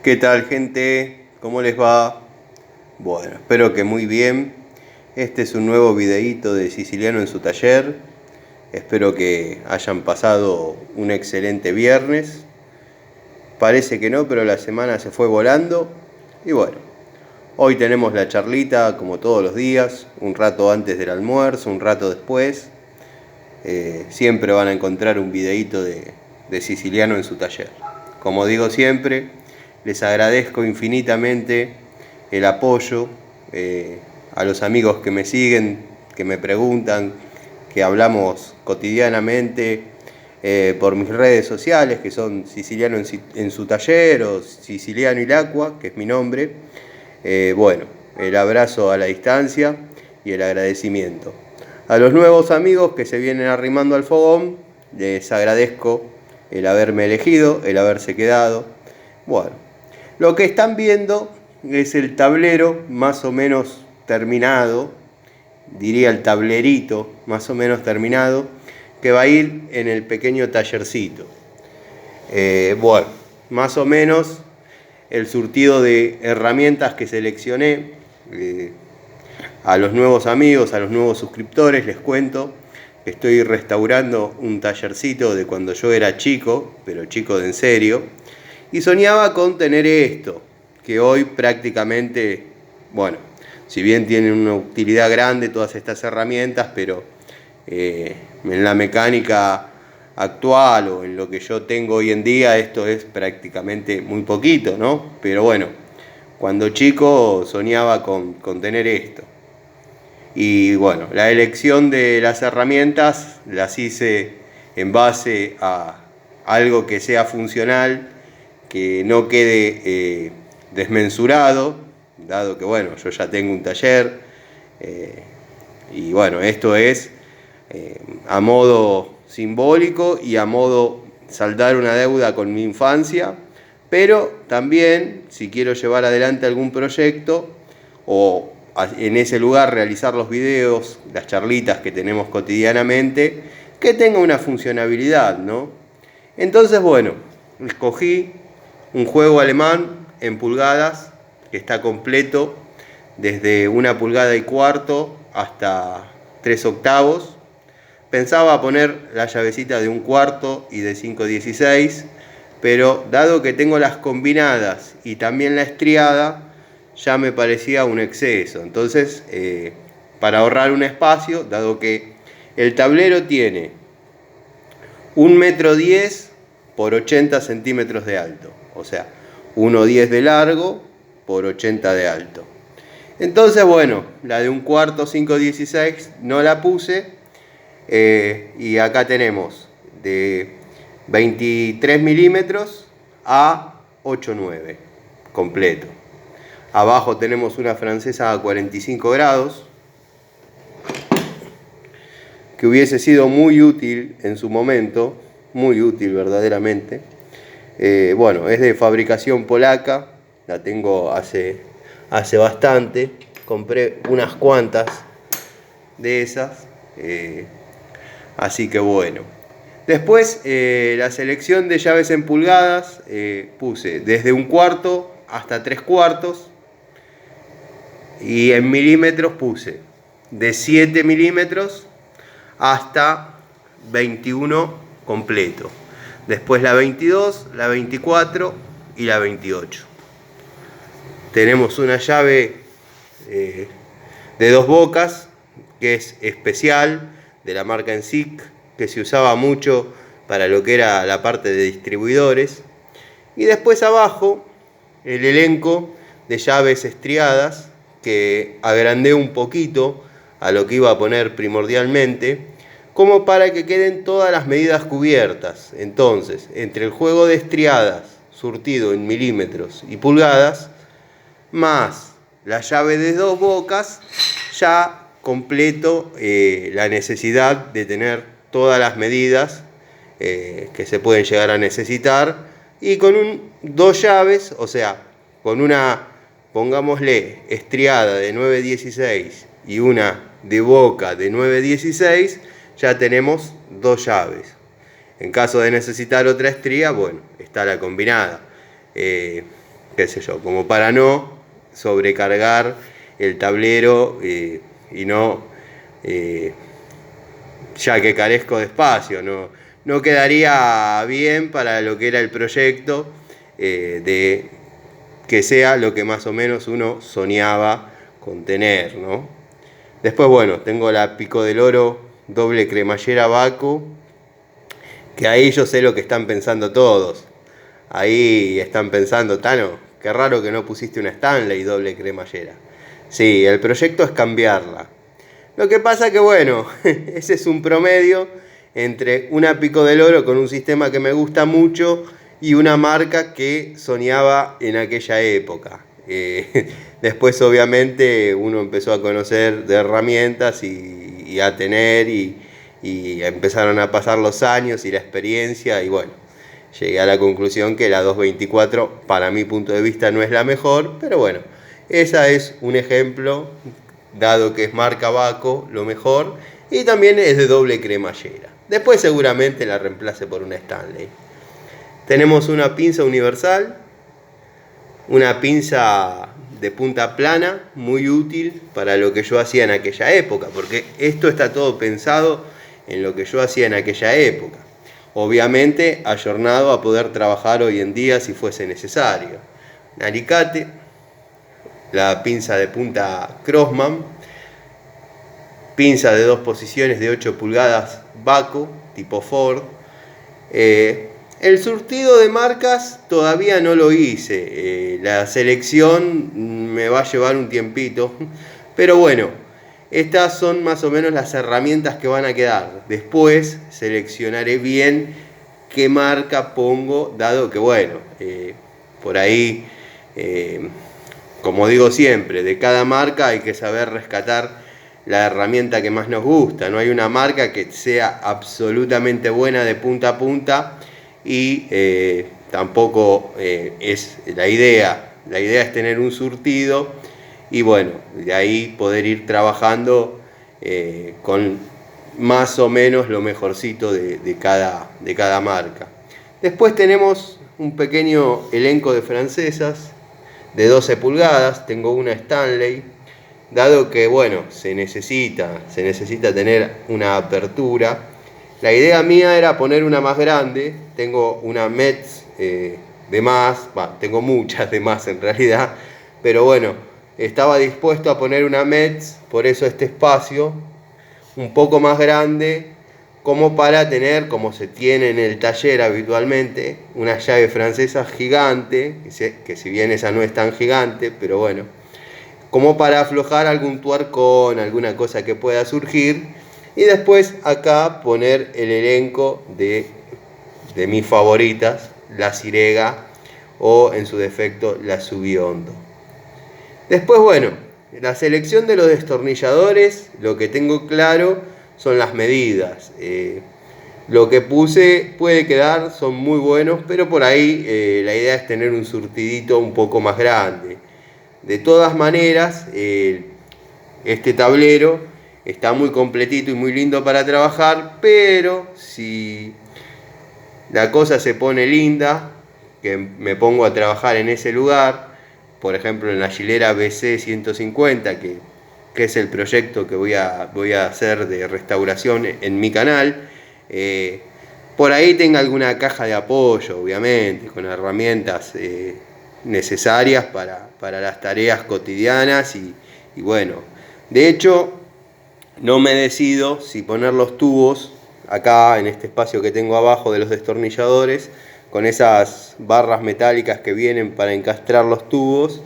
¿Qué tal, gente? ¿Cómo les va? Bueno, espero que muy bien. Este es un nuevo videíto de Siciliano en su taller. Espero que hayan pasado un excelente viernes. Parece que no, pero la semana se fue volando. Y bueno, hoy tenemos la charlita como todos los días, un rato antes del almuerzo, un rato después. Siempre van a encontrar un videíto de Siciliano en su taller. Como digo siempre, les agradezco infinitamente el apoyo a los amigos que me siguen, que me preguntan, que hablamos cotidianamente por mis redes sociales, que son Siciliano en su taller o Siciliano Ilacqua, que es mi nombre. Bueno, el abrazo a la distancia y el agradecimiento. A los nuevos amigos que se vienen arrimando al fogón, les agradezco el haberme elegido, el haberse quedado. Bueno, lo que están viendo es el tablero más o menos terminado, diría el tablerito más o menos terminado, que va a ir en el pequeño tallercito. Bueno, más o menos el surtido de herramientas que seleccioné. A los nuevos amigos, a los nuevos suscriptores les cuento que estoy restaurando un tallercito de cuando yo era chico, pero chico de en serio, y soñaba con tener esto, que hoy prácticamente, bueno, si bien tienen una utilidad grande todas estas herramientas, pero en la mecánica actual o en lo que yo tengo hoy en día, esto es prácticamente muy poquito, ¿no? Pero bueno, cuando chico soñaba con tener esto. Y bueno, la elección de las herramientas las hice en base a algo que sea funcional, que no quede desmensurado, dado que bueno, yo ya tengo un taller, y bueno, esto es a modo simbólico y a modo saldar una deuda con mi infancia, pero también si quiero llevar adelante algún proyecto o en ese lugar realizar los videos, las charlitas que tenemos cotidianamente, que tenga una funcionabilidad, ¿no? Entonces, bueno, escogí un juego alemán en pulgadas, que está completo, desde 1,25 pulgadas hasta 3/8. Pensaba poner la llavecita de 1/4 y de 5/16, pero dado que tengo las combinadas y también la estriada, ya me parecía un exceso. Entonces, para ahorrar un espacio, dado que el tablero tiene 1,10 m por 80 centímetros de alto, o sea, 1,10 de largo por 80 de alto. Entonces, bueno, la de 1/4 5/16 no la puse, y acá tenemos de 23 milímetros a 8,9 completo. Abajo tenemos una francesa a 45 grados, que hubiese sido muy útil en su momento, muy útil verdaderamente. Bueno, es de fabricación polaca, la tengo hace bastante, compré unas cuantas de esas, así que bueno. Después, la selección de llaves en pulgadas, puse desde 1/4 hasta 3/4. Y en milímetros puse de 7 milímetros hasta 21 completo. Después la 22, la 24 y la 28. Tenemos una llave de 2 bocas, que es especial, de la marca Ensic, que se usaba mucho para lo que era la parte de distribuidores. Y después abajo el elenco de llaves estriadas, que agrandé un poquito a lo que iba a poner primordialmente, como para que queden todas las medidas cubiertas. Entonces, entre el juego de estriadas surtido en milímetros y pulgadas, más la llave de 2 bocas, ya completo la necesidad de tener todas las medidas que se pueden llegar a necesitar, y con 2 llaves, o sea, con una, pongámosle, estriada de 9/16 y una de boca de 9/16, ya tenemos 2 llaves. En caso de necesitar otra estría, bueno, está la combinada. qué sé yo, como para no sobrecargar el tablero y no, ya que carezco de espacio, no quedaría bien para lo que era el proyecto de que sea lo que más o menos uno soñaba con tener, ¿no? Después, bueno, tengo la Pico del Oro doble cremallera Baco, que ahí yo sé lo que están pensando todos. Ahí están pensando, Tano, qué raro que no pusiste una Stanley doble cremallera. Sí, el proyecto es cambiarla. Lo que pasa que, bueno, ese es un promedio entre una Pico del Oro con un sistema que me gusta mucho y una marca que soñaba en aquella época. Después, obviamente, uno empezó a conocer de herramientas y a tener y empezaron a pasar los años y la experiencia y bueno, llegué a la conclusión que la 224 para mi punto de vista no es la mejor, pero bueno, esa es un ejemplo, dado que es marca Baco, lo mejor, y también es de doble cremallera. Después seguramente la reemplace por una Stanley. Tenemos una pinza universal, una pinza de punta plana, muy útil para lo que yo hacía en aquella época, porque esto está todo pensado en lo que yo hacía en aquella época. Obviamente ayornado a poder trabajar hoy en día si fuese necesario. Un alicate, la pinza de punta Crossman, pinza de 2 posiciones de 8 pulgadas Baco, tipo Ford. El surtido de marcas todavía no lo hice, la selección me va a llevar un tiempito, pero bueno, estas son más o menos las herramientas que van a quedar. Después seleccionaré bien qué marca pongo, dado que bueno, por ahí, como digo siempre, de cada marca hay que saber rescatar la herramienta que más nos gusta. No hay una marca que sea absolutamente buena de punta a punta y tampoco es la idea. La idea es tener un surtido y bueno, de ahí poder ir trabajando con más o menos lo mejorcito de cada marca. Después tenemos un pequeño elenco de francesas de 12 pulgadas. Tengo una Stanley, dado que bueno, se necesita tener una apertura. La idea mía era poner una más grande. Tengo una Metz de más, tengo muchas de más en realidad, pero bueno, estaba dispuesto a poner una Metz, por eso este espacio un poco más grande, como para tener, como se tiene en el taller habitualmente, una llave francesa gigante, que si bien esa no es tan gigante, pero bueno, como para aflojar algún tuercón, alguna cosa que pueda surgir. Y después acá poner el elenco de mis favoritas, la Sirega o en su defecto la Subiondo. Después, bueno, la selección de los destornilladores, lo que tengo claro son las medidas. Lo que puse puede quedar, son muy buenos, pero por ahí la idea es tener un surtidito un poco más grande. De todas maneras, este tablero está muy completito y muy lindo para trabajar, pero si la cosa se pone linda, que me pongo a trabajar en ese lugar, por ejemplo en la hilera BC 150, que es el proyecto que voy a hacer de restauración en mi canal, por ahí tenga alguna caja de apoyo, obviamente, con herramientas necesarias para las tareas cotidianas y bueno, de hecho no me decido si poner los tubos acá en este espacio que tengo abajo de los destornilladores, con esas barras metálicas que vienen para encastrar los tubos,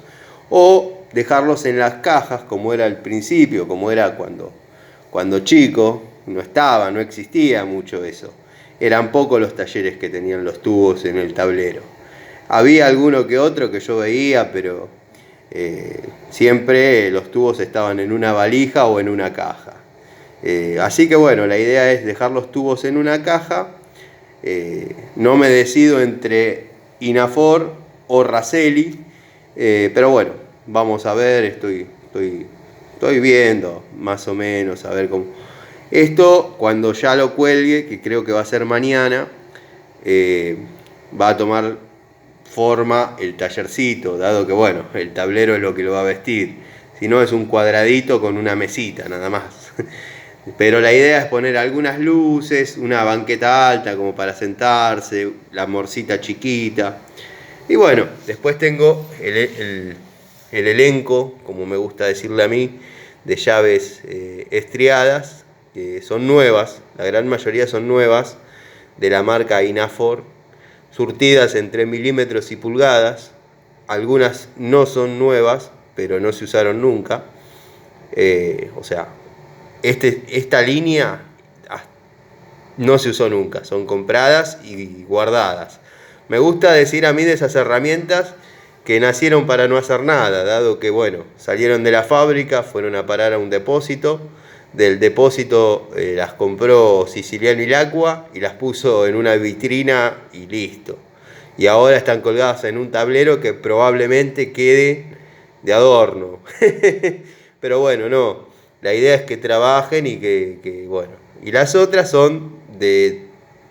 o dejarlos en las cajas como era al principio, como era cuando chico. No existía mucho eso. Eran pocos los talleres que tenían los tubos en el tablero. Había alguno que otro que yo veía, pero siempre los tubos estaban en una valija o en una caja. Así que bueno, la idea es dejar los tubos en una caja. No me decido entre Inafor o Raselli, pero bueno, vamos a ver, estoy viendo más o menos a ver cómo. Esto cuando ya lo cuelgue, que creo que va a ser mañana, va a tomar forma el tallercito, dado que bueno, el tablero es lo que lo va a vestir. Si no, es un cuadradito con una mesita nada más. Pero la idea es poner algunas luces, una banqueta alta como para sentarse, la morcita chiquita. Y bueno, después tengo el elenco, como me gusta decirle a mí, de llaves estriadas, que son nuevas, la gran mayoría son nuevas, de la marca Inafor, surtidas en 3 milímetros y pulgadas. Algunas no son nuevas, pero no se usaron nunca. O sea, esta línea no se usó nunca, son compradas y guardadas. Me gusta decir a mí de esas herramientas que nacieron para no hacer nada, dado que bueno, salieron de la fábrica, fueron a parar a un depósito. Del depósito las compró Siciliano Ilacqua y las puso en una vitrina y listo. Y ahora están colgadas en un tablero que probablemente quede de adorno. Pero bueno, no. La idea es que trabajen y que bueno. Y las otras son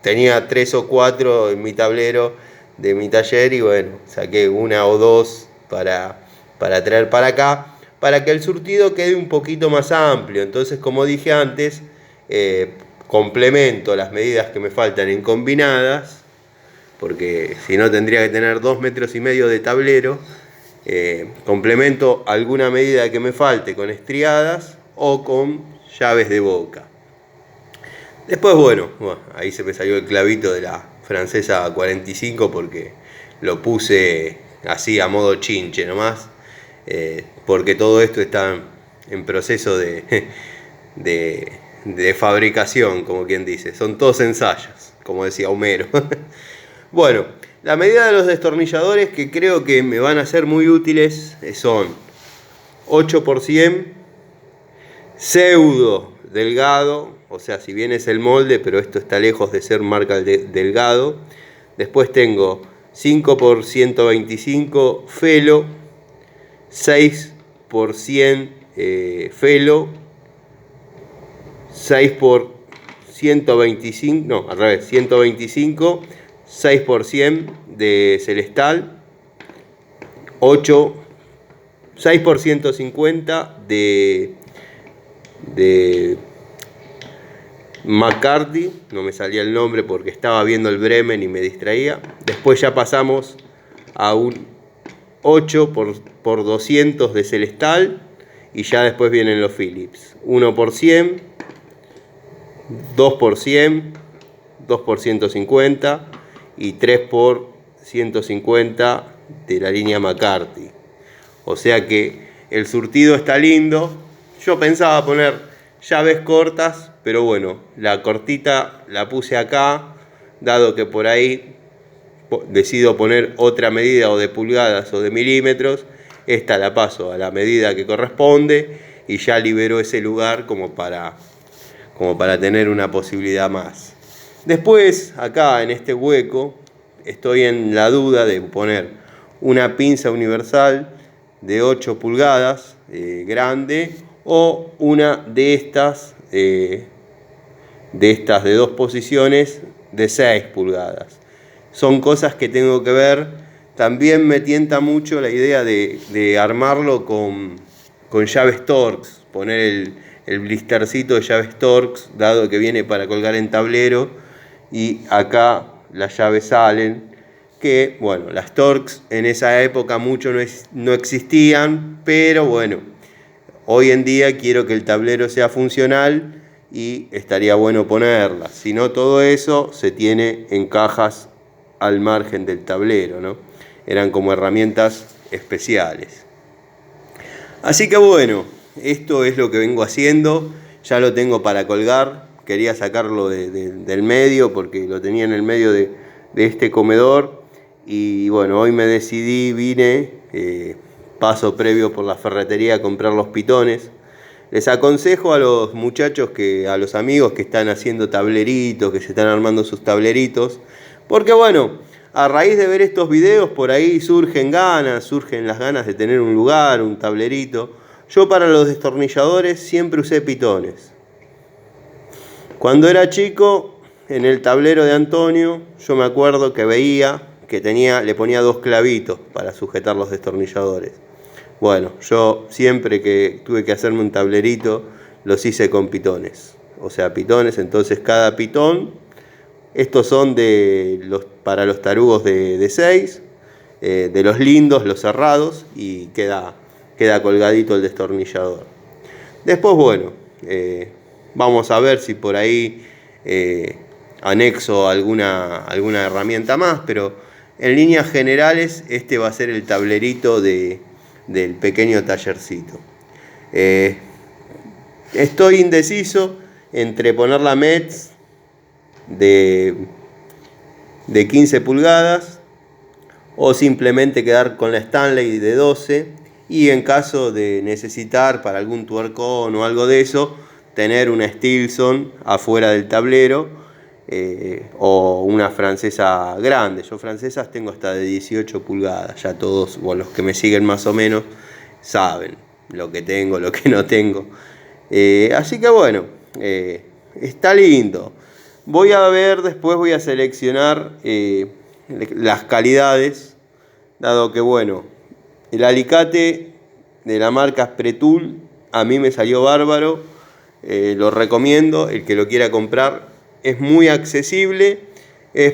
tenía 3 o 4 en mi tablero de mi taller y bueno, saqué una o dos para traer para acá, para que el surtido quede un poquito más amplio. Entonces, como dije antes, complemento las medidas que me faltan en combinadas, porque si no tendría que tener 2,5 metros de tablero. Complemento alguna medida que me falte con estriadas o con llaves de boca. Después, bueno, ahí se me salió el clavito de la francesa 45 porque lo puse así a modo chinche nomás, porque todo esto está en proceso de fabricación, como quien dice. Son todos ensayos, como decía Homero. Bueno, la medida de los destornilladores que creo que me van a ser muy útiles son 8x100, pseudo delgado, o sea, si bien es el molde, pero esto está lejos de ser marca delgado. Después tengo 5x125 felo, 6x100 felo, 6x125, no, al revés, 125, 6x100 de Celestal, 6x150 de McCarthy, no me salía el nombre porque estaba viendo el Bremen y me distraía. Después ya pasamos a un 8x200 de Celestal y ya después vienen los Philips. 1x100, 2x100, 2x150 y 3x150 de la línea McCarthy. O sea que el surtido está lindo. Yo pensaba poner llaves cortas, pero bueno, la cortita la puse acá, dado que por ahí decido poner otra medida o de pulgadas o de milímetros. Esta la paso a la medida que corresponde y ya libero ese lugar como para tener una posibilidad más. Después, acá en este hueco, estoy en la duda de poner una pinza universal de 8 pulgadas, grande, o una de estas de 2 posiciones de 6 pulgadas. Son cosas que tengo que ver. También me tienta mucho la idea de armarlo con llaves Torx, poner el blistercito de llaves Torx, dado que viene para colgar en tablero, y acá las llaves salen, que bueno, las Torx en esa época mucho no existían, pero bueno, hoy en día quiero que el tablero sea funcional y estaría bueno ponerlas. Si no, todo eso se tiene en cajas al margen del tablero, ¿no? Eran como herramientas especiales. Así que bueno, esto es lo que vengo haciendo. Ya lo tengo para colgar. Quería sacarlo del medio porque lo tenía en el medio de este comedor. Y bueno, hoy me decidí, vine, paso previo por la ferretería a comprar los pitones. Les aconsejo a los muchachos, a los amigos que están haciendo tableritos, que se están armando sus tableritos, porque bueno, a raíz de ver estos videos por ahí surgen las ganas de tener un lugar, un tablerito. Yo para los destornilladores siempre usé pitones. Cuando era chico, en el tablero de Antonio, yo me acuerdo que veía que le ponía 2 clavitos para sujetar los destornilladores. Bueno, yo siempre que tuve que hacerme un tablerito, los hice con pitones. O sea, pitones, entonces cada pitón, estos son para los tarugos de 6, de los lindos, los cerrados, y queda colgadito el destornillador. Después, bueno, vamos a ver si por ahí anexo alguna herramienta más, pero en líneas generales este va a ser el tablerito del pequeño tallercito. Estoy indeciso entre poner la Metz de 15 pulgadas o simplemente quedar con la Stanley de 12, y en caso de necesitar para algún tuercón o algo de eso, tener una Stilson afuera del tablero, o una francesa grande. Yo francesas tengo hasta de 18 pulgadas, ya todos, bueno, los que me siguen más o menos saben lo que tengo, lo que no tengo. Así que bueno, está lindo. Voy a ver, después voy a seleccionar las calidades, dado que bueno, el alicate de la marca Spreetool a mí me salió bárbaro, lo recomiendo, el que lo quiera comprar, es muy accesible, es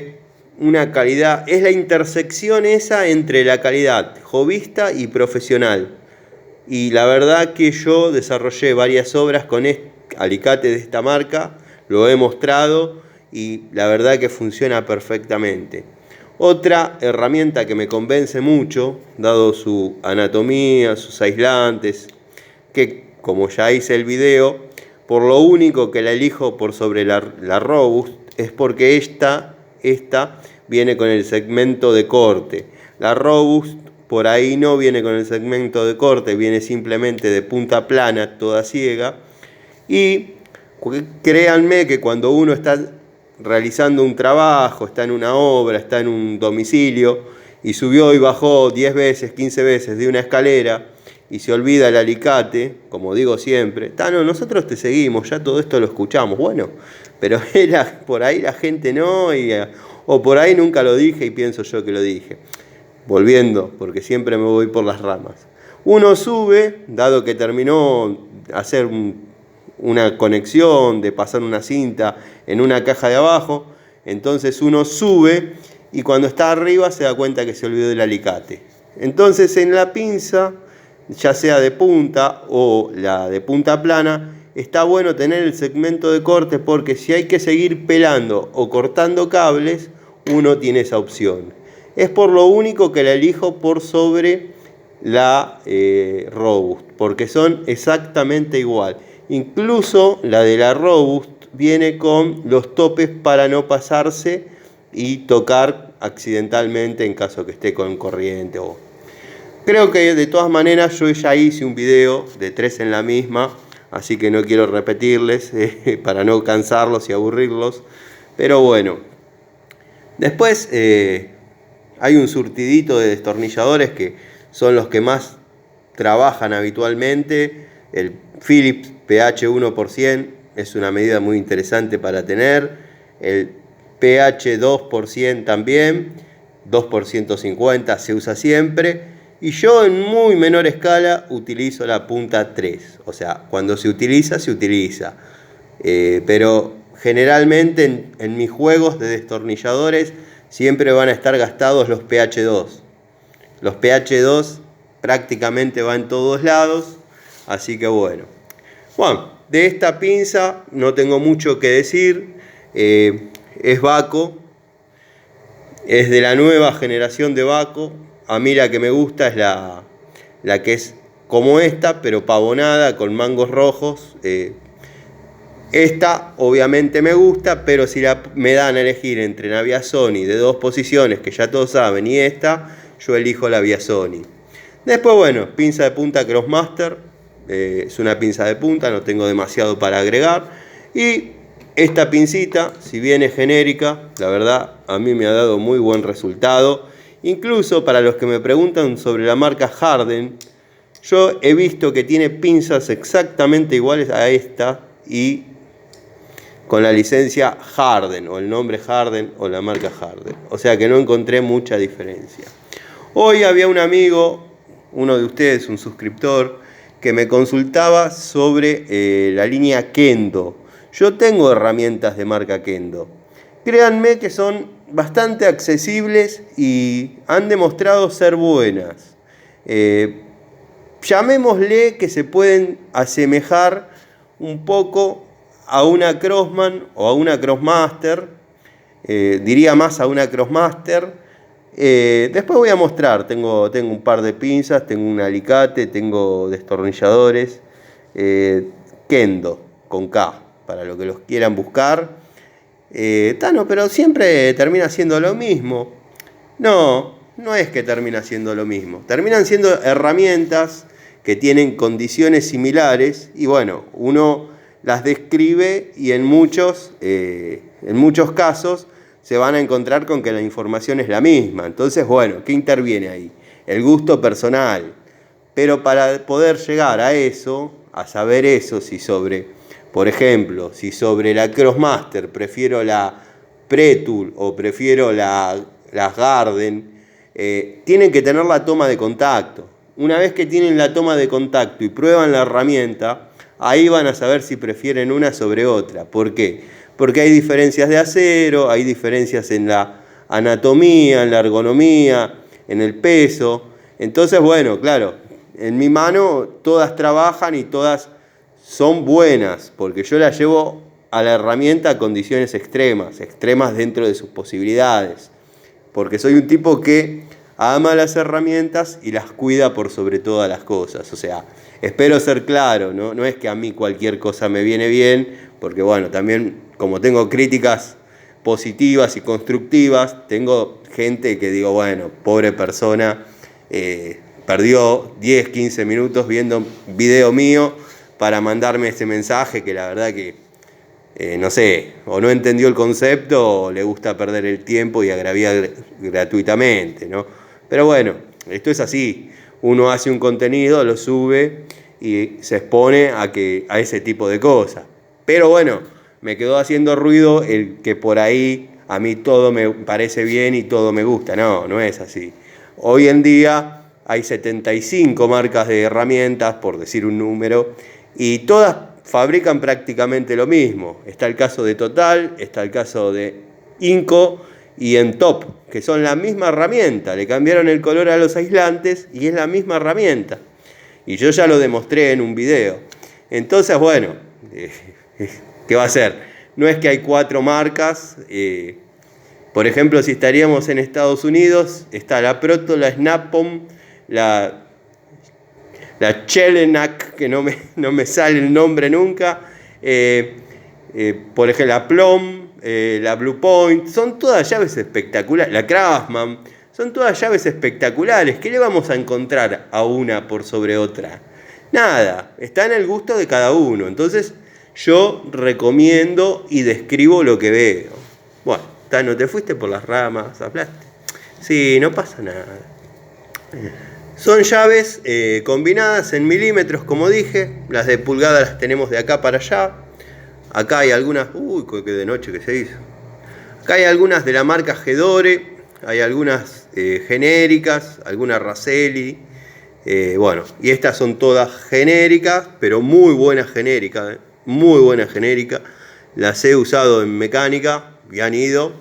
una calidad, es la intersección esa entre la calidad hobbyista y profesional. Y la verdad que yo desarrollé varias obras con alicate de esta marca, lo he mostrado y la verdad que funciona perfectamente. Otra herramienta que me convence mucho, dado su anatomía, sus aislantes, que como ya hice el video, por lo único que la elijo por sobre la Robust es porque esta viene con el segmento de corte. La Robust por ahí no viene con el segmento de corte, viene simplemente de punta plana, toda ciega. Y créanme que cuando uno está realizando un trabajo, está en una obra, está en un domicilio y subió y bajó 10 veces, 15 veces de una escalera y se olvida el alicate, como digo siempre, Tano, nosotros te seguimos, ya todo esto lo escuchamos, bueno, pero por ahí la gente no, o por ahí nunca lo dije y pienso yo que lo dije. Volviendo, porque siempre me voy por las ramas. Uno sube, dado que terminó hacer una conexión, de pasar una cinta en una caja de abajo, entonces uno sube y cuando está arriba se da cuenta que se olvidó del alicate. Entonces en la pinza, ya sea de punta o la de punta plana, está bueno tener el segmento de corte, porque si hay que seguir pelando o cortando cables, uno tiene esa opción. Es por lo único que la elijo por sobre la Robust, porque son exactamente igual. Incluso la de la Robust viene con los topes para no pasarse y tocar accidentalmente en caso que esté con corriente. Creo que de todas maneras yo ya hice un video de 3 en la misma, así que no quiero repetirles para no cansarlos y aburrirlos. Pero bueno, después hay un surtidito de destornilladores que son los que más trabajan habitualmente. El Phillips PH 1% es una medida muy interesante para tener. El PH 2% también, 2% se usa siempre. Y yo en muy menor escala utilizo la punta 3. O sea, cuando se utiliza, se utiliza. Pero generalmente en mis juegos de destornilladores siempre van a estar gastados los PH 2. Los PH 2 prácticamente van en todos lados. Así que bueno. Bueno, de esta pinza no tengo mucho que decir. Es Bahco. Es de la nueva generación de Bahco. A mí la que me gusta es la que es como esta, pero pavonada, con mangos rojos. Esta obviamente me gusta, pero si me dan a elegir entre la Viasoni de 2 posiciones, que ya todos saben, y esta, yo elijo la Viasoni. Después, bueno, pinza de punta Crossmaster. Es una pinza de punta, no tengo demasiado para agregar. Y esta pincita, si bien es genérica, la verdad a mí me ha dado muy buen resultado. Incluso para los que me preguntan sobre la marca Harden, yo he visto que tiene pinzas exactamente iguales a esta y con la licencia Harden, o el nombre Harden, o la marca Harden. O sea que no encontré mucha diferencia. Hoy había un amigo, uno de ustedes, un suscriptor, que me consultaba sobre la línea Kendo. Yo tengo herramientas de marca Kendo. Créanme que son bastante accesibles y han demostrado ser buenas. Llamémosle que se pueden asemejar un poco a una Crossman o a una Crossmaster. Diría más a una Crossmaster. Después voy a mostrar, tengo un par de pinzas, tengo un alicate, tengo destornilladores, Kendo, con K, para los que los quieran buscar. Pero siempre termina siendo lo mismo. No es que termina siendo lo mismo. Terminan siendo herramientas que tienen condiciones similares y bueno, uno las describe y en muchos casos se van a encontrar con que la información es la misma. Entonces, bueno, ¿qué interviene ahí? El gusto personal. Pero para poder llegar a eso, a saber eso, por ejemplo, si sobre la Crossmaster prefiero la Pre-Tool o prefiero la Garden, tienen que tener la toma de contacto. Una vez que tienen la toma de contacto y prueban la herramienta, ahí van a saber si prefieren una sobre otra. ¿Por qué? Porque hay diferencias de acero, hay diferencias en la anatomía, en la ergonomía, en el peso. Entonces, bueno, claro, en mi mano todas trabajan y todas son buenas, porque yo las llevo a la herramienta a condiciones extremas dentro de sus posibilidades. Porque soy un tipo que ama las herramientas y las cuida por sobre todas las cosas. O sea, espero ser claro, no es que a mí cualquier cosa me viene bien, porque bueno, también como tengo críticas positivas y constructivas, tengo gente que digo, bueno, pobre persona, perdió 10, 15 minutos viendo un video mío para mandarme este mensaje que la verdad que, no sé, o no entendió el concepto o le gusta perder el tiempo y agraviar gratuitamente, ¿no? Pero bueno, esto es así. Uno hace un contenido, lo sube y se expone a ese tipo de cosas. Pero bueno, me quedó haciendo ruido el que por ahí a mí todo me parece bien y todo me gusta. No es así. Hoy en día hay 75 marcas de herramientas, por decir un número, y todas fabrican prácticamente lo mismo. Está el caso de Total, está el caso de Inco y Entop, que son la misma herramienta. Le cambiaron el color a los aislantes y es la misma herramienta. Y yo ya lo demostré en un video. Entonces, bueno, ¿qué va a ser? No es que hay 4 marcas. Por ejemplo, si estaríamos en Estados Unidos, está la Proto, la Snap-on, la Chelenac, que no me sale el nombre nunca, por ejemplo la Plum, la Blue Point, son todas llaves espectaculares, la Craftsman, son todas llaves espectaculares. ¿Qué le vamos a encontrar a una por sobre otra? Nada, está en el gusto de cada uno. Entonces yo recomiendo y describo lo que veo. Bueno, no te fuiste por las ramas, hablaste. Sí, no pasa nada. Son llaves combinadas en milímetros, como dije. Las de pulgada las tenemos de acá para allá. Acá hay algunas... Uy, qué de noche que se hizo. Acá hay algunas de la marca Gedore. Hay algunas genéricas, algunas Raselli. Bueno, y estas son todas genéricas, pero muy buenas genéricas. Muy buena genérica. Las he usado en mecánica y han ido.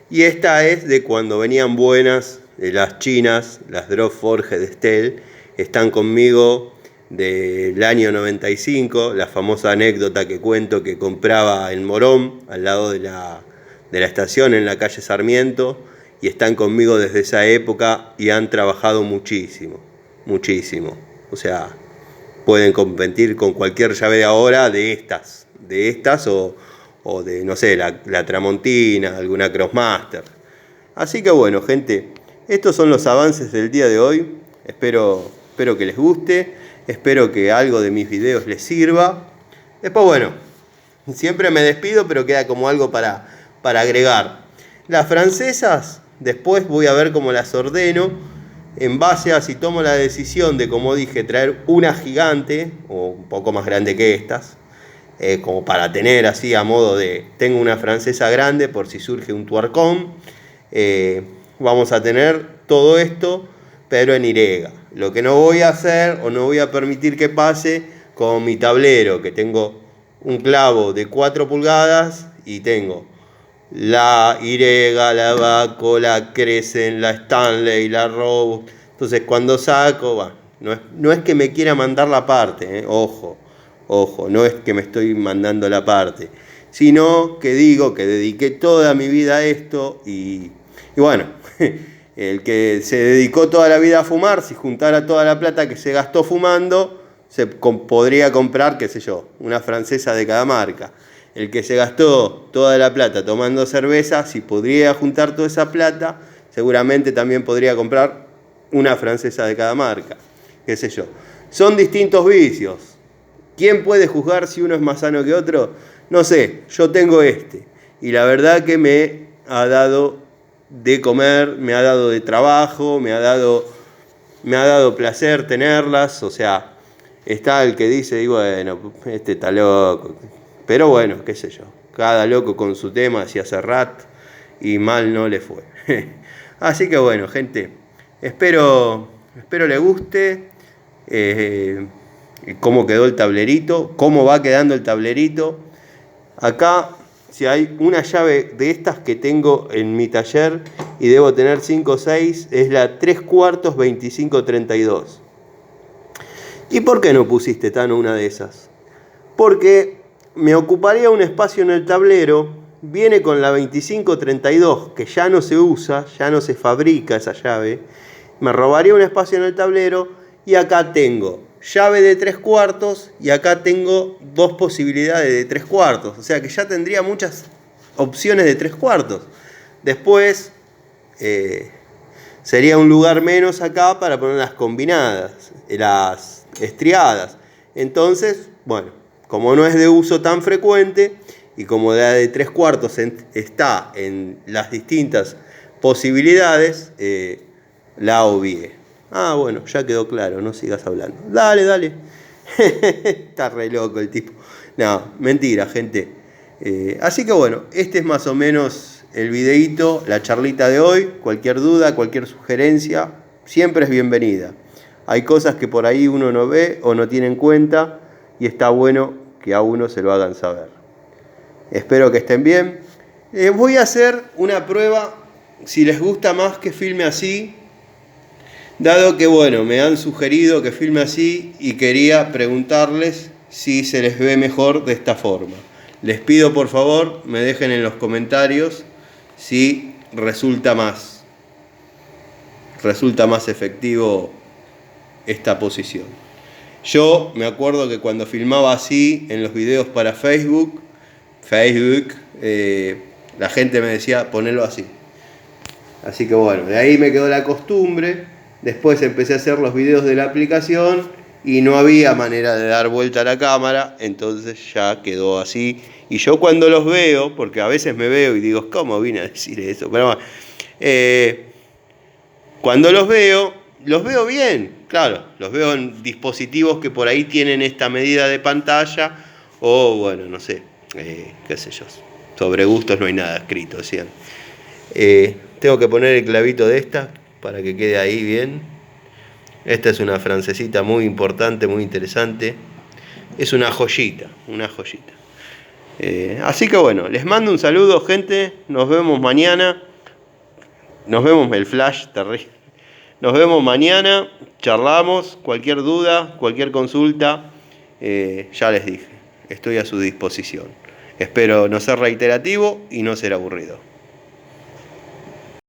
Y esta es de cuando venían buenas. Las chinas, las Drop Forge de Estel, están conmigo del año 95, la famosa anécdota que cuento que compraba en Morón, al lado de la estación en la calle Sarmiento, y están conmigo desde esa época y han trabajado muchísimo, muchísimo. O sea, pueden competir con cualquier llave de ahora de estas o de, no sé, la Tramontina, alguna Crossmaster. Así que bueno, gente, estos son los avances del día de hoy. Espero que les guste. Espero que algo de mis videos les sirva. Después, bueno, siempre me despido, pero queda como algo para agregar. Las francesas, después voy a ver cómo las ordeno. En base a si tomo la decisión de, como dije, traer una gigante, o un poco más grande que estas. como para tener así a modo de, tengo una francesa grande por si surge un tuercón. Vamos a tener todo esto, pero en Y. Lo que no voy a hacer o no voy a permitir que pase con mi tablero, que tengo un clavo de 4 pulgadas y tengo la Y, la Baco, la Crescent, la Stanley, la Robust. Entonces cuando saco, bueno, no es que me quiera mandar la parte, ojo, no es que me estoy mandando la parte, sino que digo que dediqué toda mi vida a esto y bueno, el que se dedicó toda la vida a fumar, si juntara toda la plata que se gastó fumando, podría comprar, qué sé yo, una francesa de cada marca. El que se gastó toda la plata tomando cerveza, si podría juntar toda esa plata, seguramente también podría comprar una francesa de cada marca, qué sé yo. Son distintos vicios. ¿Quién puede juzgar si uno es más sano que otro? No sé, yo tengo este. Y la verdad que me ha dado de comer, me ha dado de trabajo, me ha dado placer tenerlas. O sea, está el que dice, y bueno, este está loco. Pero bueno, qué sé yo. Cada loco con su tema, hacía Serrat y mal no le fue. Así que bueno, gente, espero le guste cómo quedó el tablerito, cómo va quedando el tablerito. Acá, si hay una llave de estas que tengo en mi taller y debo tener 5 o 6, es la 3/4 2532. ¿Y por qué no pusiste, Tano, una de esas? Porque me ocuparía un espacio en el tablero, viene con la 2532, que ya no se usa, ya no se fabrica esa llave, me robaría un espacio en el tablero y acá tengo llave de 3/4 y acá tengo 2 posibilidades de 3/4, o sea que ya tendría muchas opciones de 3/4. Después sería un lugar menos acá para poner las combinadas, las estriadas. Entonces, bueno, como no es de uso tan frecuente y como la de 3/4 está en las distintas posibilidades, la obvié. Ah, bueno, ya quedó claro, no sigas hablando. Dale. Está re loco el tipo. No, mentira, gente. Así que bueno, este es más o menos el videíto, la charlita de hoy. Cualquier duda, cualquier sugerencia, siempre es bienvenida. Hay cosas que por ahí uno no ve o no tiene en cuenta y está bueno que a uno se lo hagan saber. Espero que estén bien. Voy a hacer una prueba, si les gusta más que filme así, dado que bueno, me han sugerido que filme así y quería preguntarles si se les ve mejor de esta forma. Les pido por favor me dejen en los comentarios si resulta más efectivo esta posición. Yo me acuerdo que cuando filmaba así en los videos para Facebook, la gente me decía ponelo así. Así que bueno, de ahí me quedó la costumbre. Después empecé a hacer los videos de la aplicación y no había manera de dar vuelta a la cámara, entonces ya quedó así. Y yo cuando los veo, porque a veces me veo y digo, ¿cómo vine a decir eso? Pero bueno, cuando los veo bien, claro, los veo en dispositivos que por ahí tienen esta medida de pantalla, o bueno, no sé, qué sé yo, sobre gustos no hay nada escrito, decían. Tengo que poner el clavito de esta para que quede ahí bien. Esta es una francesita muy importante, muy interesante. Es una joyita. Así que bueno, les mando un saludo, gente. Nos vemos mañana. Nos vemos el flash terrible. Nos vemos mañana. Charlamos. Cualquier duda, cualquier consulta, ya les dije, estoy a su disposición. Espero no ser reiterativo y no ser aburrido.